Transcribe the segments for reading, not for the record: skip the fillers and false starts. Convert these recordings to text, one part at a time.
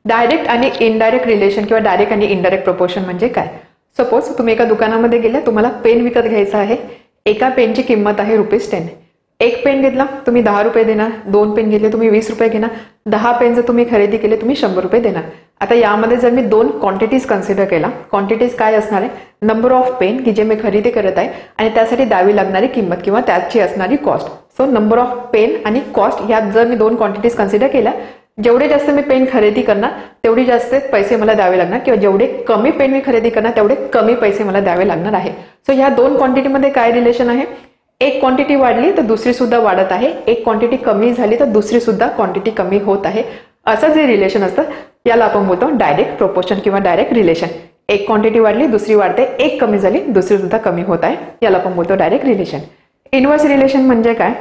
Direct आणि indirect relation किंवा direct आणि इनडायरेक्ट प्रपोर्शन म्हणजे काय? सपोज तुम्ही एका दुकानामध्ये गेले, तुम्हाला पेन विकत घ्यायचा आहे. एका पेनची किंमत आहे ₹10. एक पेन घेतला तुम्ही 10 रुपये देणार, 2 पेन घेतले तुम्ही 20 रुपये घेणार, 10 पेन जर तुम्ही खरेदी केले तुम्ही 100 रुपये देणार. आता यामध्ये जर मी 2 क्वांटिटीज कन्सिडर केला, क्वांटिटीज काय असणार आहे? नंबर ऑफ पेन की जे मी खरेदी करत आहे आणि त्यासाठी द्यावी लागणारी किंमत किंवा त्याची असणारी cost. So number of pen आणि कॉस्ट यात जर मी 2 क्वांटिटीज कन्सिडर केल्या, जेवढे जास्त मी पेन खरेदी करणार तेवढी जास्त पैसे मला द्यावे लागणार किंवा जेवढे कमी पेन मी खरेदी करणार तेवढे कमी पैसे मला द्यावे लागणार आहे. सो ह्या 2 क्वांटिटीमध्ये काय रिलेशन आहे? एक क्वांटिटी वाढली तर दुसरी सुद्धा वाढत आहे, एक क्वांटिटी कमी झाली तर दुसरी सुद्धा क्वांटिटी कमी होत आहे. असं जे रिलेशन असतं याला आपण बोलतो डायरेक्ट प्रोपोर्शन किंवा डायरेक्ट रिलेशन. एक क्वांटिटी वाढली दुसरी वाढते, एक कमी झाली दुसरी सुद्धा कमी होत आहे, याला आपण बोलतो डायरेक्ट रिलेशन. इनव्हर्स रिलेशन म्हणजे काय?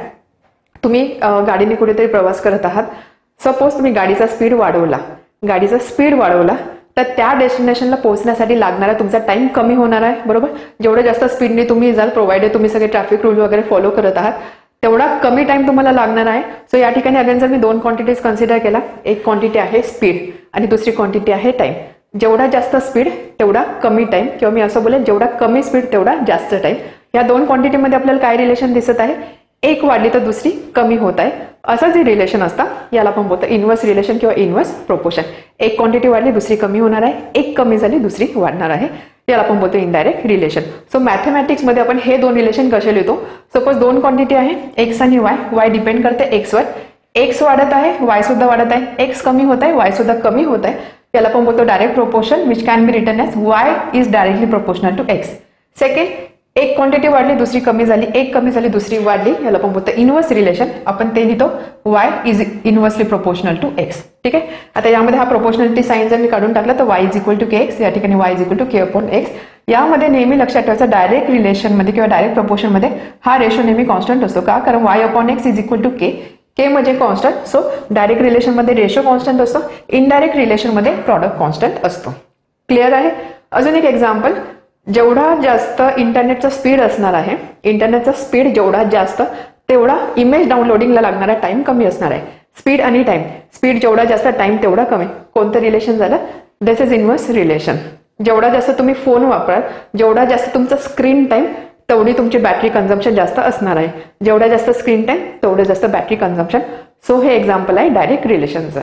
तुम्ही गाडीने कुठेतरी प्रवास करत आहात. सपोज तुम्ही गाडीचा स्पीड वाढवला तर त्या डेस्टिनेशनला पोहोचण्यासाठी लागणारा तुमचा टाइम कमी होणार आहे, बरोबर. जेवढं जास्त स्पीडने तुम्ही जाल, प्रोव्हाइडेड तुम्ही सगळे ट्रॅफिक रूल वगैरे फॉलो करत आहात, तेवढा कमी टाइम तुम्हाला लागणार आहे. सो या ठिकाणी अगेन जर मी 2 क्वांटिटीज कन्सिडर केला, एक क्वांटिटी आहे स्पीड आणि दुसरी क्वांटिटी आहे टाइम. जेवढा जास्त स्पीड तेवढा कमी टाइम, किंवा मी असं बोलेन जेवढा कमी स्पीड तेवढा जास्त टाइम. या 2 क्वांटिटीमध्ये आपल्याला काय रिलेशन दिसत आहे? एक वाढली तर दुसरी कमी होत आहे, असं जे रिलेशन असतं याला आपण बोलतो इनव्हर्स रिलेशन किंवा इनव्हर्स प्रोपोर्शन. एक क्वांटिटी वाढली दुसरी कमी होणार आहे, एक कमी झाली दुसरी वाढणार आहे, याला आपण बोलतो इनडायरेक्ट रिलेशन. सो मॅथमॅटिक्समध्ये आपण हे 2 रिलेशन कसे लिहितो? सपोज 2 क्वांटिटी आहे एक्स आणि वाय डिपेंड करते एक्सवर. एक्स वाढत आहे, वाय सुद्धा वाढत आहे, एक्स कमी होत आहे, वाय सुद्धा कमी होत आहे, याला आपण बोलतो direct proportion which can be written as Y is directly proportional to X. Second, एक क्वांटिटी वाढली दुसरी कमी झाली, एक कमी झाली दुसरी वाढली, याला आपण बोलतो इनव्हर्स रिलेशन. आपण ते लिहितो Y is inversely proportional to X. ठीक आहे. आता यामध्ये हा प्रोपोर्शनलिटी साइन जर मी काढून टाकला तर Y is equal to K X, या ठिकाणी Y is equal to K upon X. यामध्ये नेहमी लक्षात ठेवायचं डायरेक्ट रिलेशनमध्ये किंवा डायरेक्ट प्रोपोर्शनमध्ये हा रेशो नेहमी कॉन्स्टंट असतो. का? कारण y upon x is equal to k. K म्हणजे कॉन्स्टंट. सो डायरेक्ट रिलेशनमध्ये रेशो कॉन्स्टंट असतो, इनडायरेक्ट रिलेशनमध्ये प्रॉडक्ट कॉन्स्टंट असतो. क्लिअर आहे? अजून एक एक्झाम्पल, जेवढा जास्त इंटरनेटचा स्पीड असणार आहे, इंटरनेटचा स्पीड जेवढा जास्त तेवढा इमेज डाउनलोडिंगला लागणारा टाइम कमी असणार आहे. स्पीड आणि टाइम, स्पीड जेवढा जास्त टाइम तेवढा कमी. कोणतं रिलेशन झालं? दिस इज इनव्हर्स रिलेशन. जेवढा जास्त तुम्ही फोन वापराल, जेवढा जास्त तुमचा स्क्रीन टाइम तेवढी तुमची बॅटरी कन्झम्पशन जास्त असणार आहे. जेवढा जास्त स्क्रीन टाइम तेवढं जास्त बॅटरी कन्झम्पशन. सो हे एक्झाम्पल आहे डायरेक्ट रिलेशनचं.